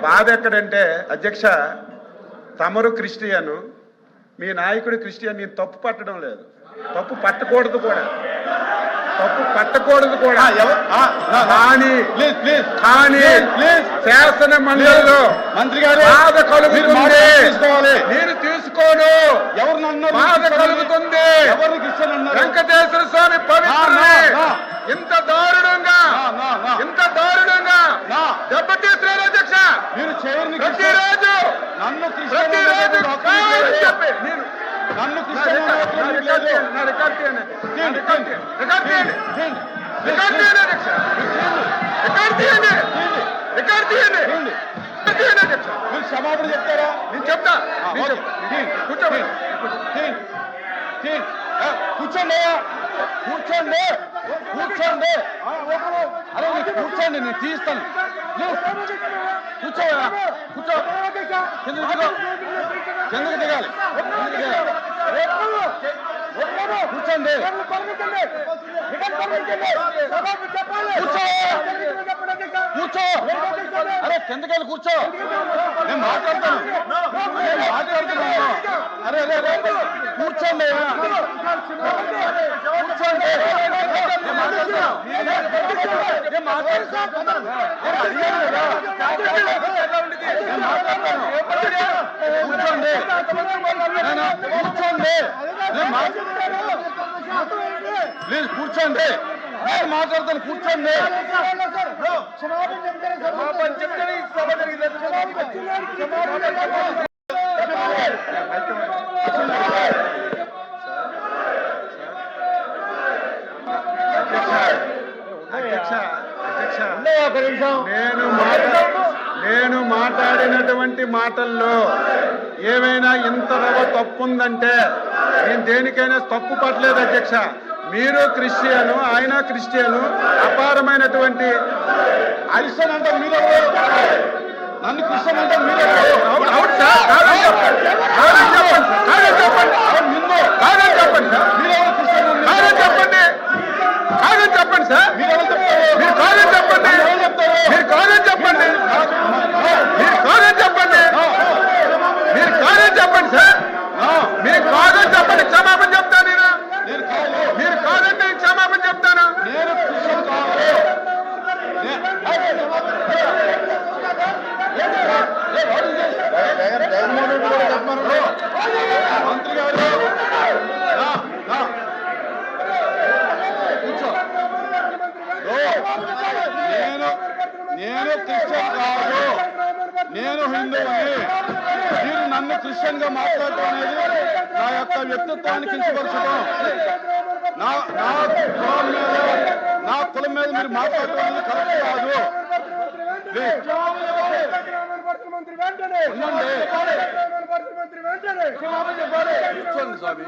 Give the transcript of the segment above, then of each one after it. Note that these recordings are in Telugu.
బాధ ఎక్కడంటే అధ్యక్ష, తమరు క్రిస్టియను, మీ నాయకుడు క్రిస్టియన్. నేను తప్పు పట్టడం లేదు, తప్పు పట్టకూడదు కూడా, తప్పు పట్టకూడదు కూడా. కానీ శాసన మండలిలో మంత్రి గారు బాధ కలుగుతుంది, నేను తీసుకోను. బాధ కలుగుతుంది. వెంకటేశ్వర స్వామి పవిత్రుని ఇంత దారుణంగా దెబ్బతీస్తున్నారు అధ్యక్ష. ప్రతిరోజు క్షమాపణ చెప్తారా? నేను చెప్తా. కూర్చోండి కూర్చోండి కూర్చోండి కూర్చోండి. అరే కూర్చోండి, నేను తీస్తాను. కూర్చో కూర్చో, కిందకి దిగాలి. కూర్చోండి కూర్చో. అరే కిందకెళ్ళి కూర్చో, నేను మాట్లాడతాను. అరే అరే కూర్చోండి కూర్చోండి. ప్లీజ్ కూర్చోండి, నేను మాట్లాడతాను. కూర్చోండి. నేను మాట్లాడినటువంటి మాటల్లో ఏమైనా ఇంత తప్పుందంటే నేను దేనికైనా తప్పు పట్టలేదు అధ్యక్ష. మీరు క్రిస్టియను, ఆయన క్రిస్టియను, అపారమైనటువంటి క్రిస్టియన్ అంటే మీరు నన్ను క్రిస్టియన్ అంటే మీరు అవును సార్. చెప్పండి సార్, మీరు కాదని చెప్పండి, మీరు కాదని చెప్పండి, మీరు కాదని చెప్పండి, మీరు కాదని చెప్పండి సార్, మీరు కాదని చెప్పండి. క్షమాపణ చెప్తాను నేను. మీరు కాదంటే క్షమాపణ చెప్తాను. మంత్రి గారు నేను క్రిస్టియన్ కాదు, నేను హిందువుని. మీరు నన్ను క్రిస్టియన్ గా మాట్లాడటం అనేది నా యొక్క వ్యక్తిత్వాన్ని కించపరచడం. నా కులం మీద మీరు మాట్లాడటం అనేది కరెక్ట్ కాదు. కూర్చోండి స్వామి,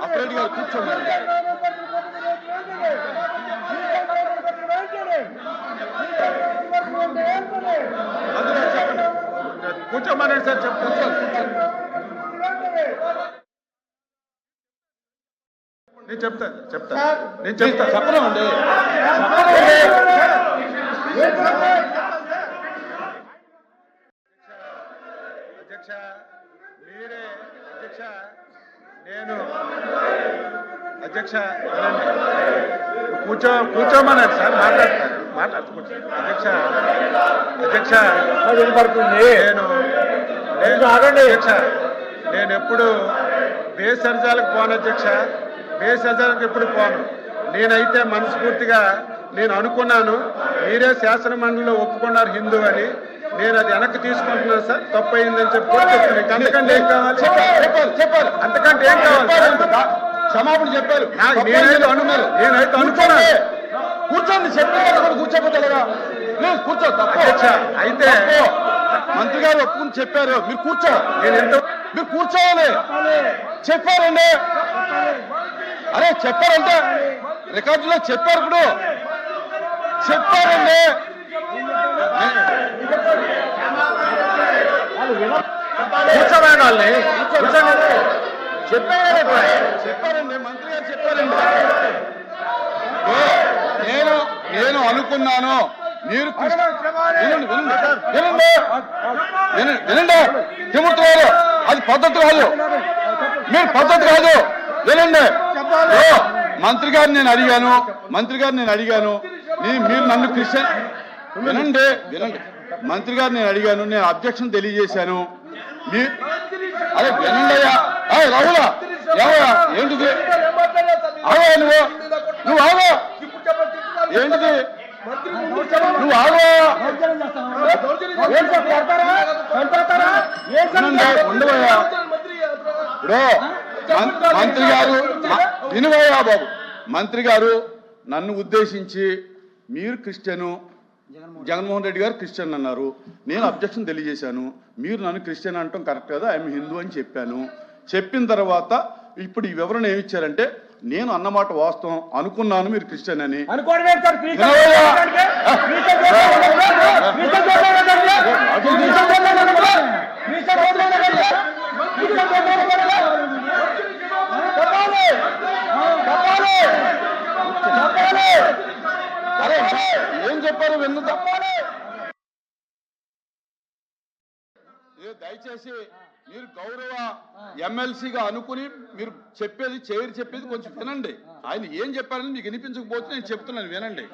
అప్రెడ్డి గారు కూర్చోండి. కూర్చోమని సార్ చెప్తాను. నేను చెప్తాను చెప్పనండి. అధ్యక్ష మీరే అధ్యక్ష, నేను అధ్యక్ష కూర్చోమన్నారు సార్, మాట్లాడుతూ కూర్చో. అధ్యక్ష వినపడుతుంది. నేను ఎప్పుడు బేసర్జాలకు పోను అధ్యక్ష, బేసర్జాలకు ఎప్పుడు పోను. నేనైతే మనస్ఫూర్తిగా నేను అనుకున్నాను, మీరే శాసన మండలిలో ఒప్పుకున్నారు హిందూ అని. నేను అది వెనక్కి తీసుకుంటున్నాను సార్, తప్పు అయిందని చెప్పి చెప్తున్నాను. అంతకంటే ఏం కావాలి? చెప్పారు అంతకంటే ఏం కావాలి? క్షమాపణ చెప్పారు. నేనైతే అనుకున్నాను. కూర్చోండి, చెప్పారు కూడా కూర్చోపోతారా? ప్లీజ్ కూర్చో. అధ్యక్ష అయితే మంత్రి గారు ఒప్పుకుని చెప్పారు, మీరు కూర్చో. మీరు కూర్చోవాలి. చెప్పారండి. అరే చెప్పారంటే రికార్డులో చెప్పారు. ఇప్పుడు చెప్పారండి. కూర్చోమని వాళ్ళని చెప్పారండి, మంత్రి గారు చెప్పారండి. నేను అనుకున్నాను మీరు వినండి తిమ్మూర్తి గారు, అది పద్ధతి కాదు, మీరు పద్ధతి కాదు. వినండి, మంత్రి గారిని నేను అడిగాను, మీరు నన్ను క్రిస్టియన్ వినండి, మంత్రి గారిని నేను అడిగాను, నేను అబ్జెక్షన్ తెలియజేశాను. అదే వినండి అయ్యా, రాహులా ఏమయ్యా ఏంటిది, ఆగా నువ్వు ఆగా ఏంటిది, నువ్వు ఆగా ఉండవయ్యా. ఇప్పుడు మంత్రి గారు వినువయ్యా బాబు, మంత్రి గారు నన్ను ఉద్దేశించి మీరు క్రిస్టియను, జగన్మోహన్ రెడ్డి గారు క్రిస్టియన్ అన్నారు. నేను అబ్జెక్షన్ తెలియజేశాను. మీరు నన్ను క్రిస్టియన్ అంటాం కరెక్ట్ కదా, ఐఎమ్ హిందూ అని చెప్పాను. చెప్పిన తర్వాత ఇప్పుడు ఈ వివరణ ఏమి ఇచ్చారంటే, నేను అన్నమాట వాస్తవం, అనుకున్నాను మీరు క్రిస్టియన్ అని. ఏం చెప్పారు విన్ను తప్పాలి. దయచేసి మీరు గౌరవ ఎమ్మెల్సీగా అనుకుని మీరు చెప్పేది కొంచెం వినండి. ఆయన ఏం చెప్పారని మీకు వినిపించకపోతే నేను చెప్తున్నాను, వినండి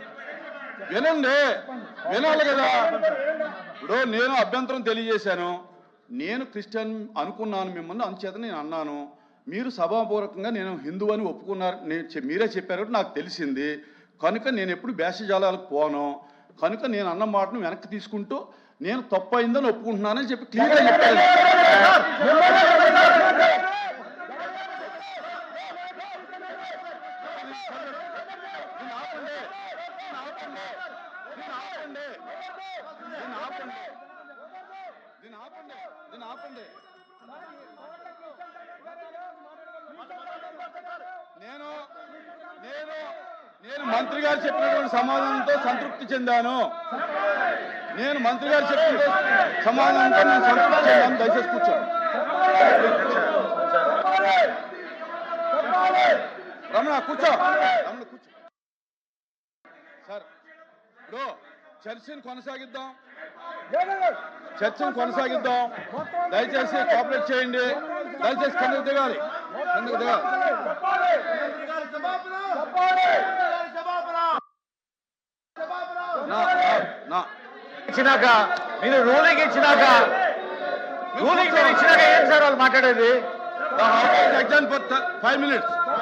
వినాలి కదా. ఇప్పుడు నేను అభ్యంతరం తెలియజేశాను, నేను క్రిస్టియన్ అనుకున్నాను మిమ్మల్ని, అందుచేత నేను అన్నాను. మీరు సభాపూర్వకంగా నేను హిందూ అని ఒప్పుకున్నారు, మీరే చెప్పారు నాకు తెలిసింది కనుక నేను ఎప్పుడు భేషజాలాలకు పోను, కనుక నేను అన్న మాటను వెనక్కి తీసుకుంటూ నేను తప్పు అయిందని ఒప్పుకుంటున్నానని చెప్పి క్లియర్గా చెప్పాను. నేను మంత్రి గారు చెప్పినటువంటి సమాధానంతో సంతృప్తి చెందాను. దయచేసి కూర్చోండి. రమణ కూర్చో. సార్ ఇప్పుడు చర్చను కొనసాగిద్దాం. దయచేసి కోఆపరేట్ చేయండి. దయచేసి కిందకు దిగాలి. ఇచ్చినాక మీరు రూలింగ్ ఇచ్చినాక ఏం సార్ వాళ్ళు మాట్లాడేది? Exam for 5 minutes.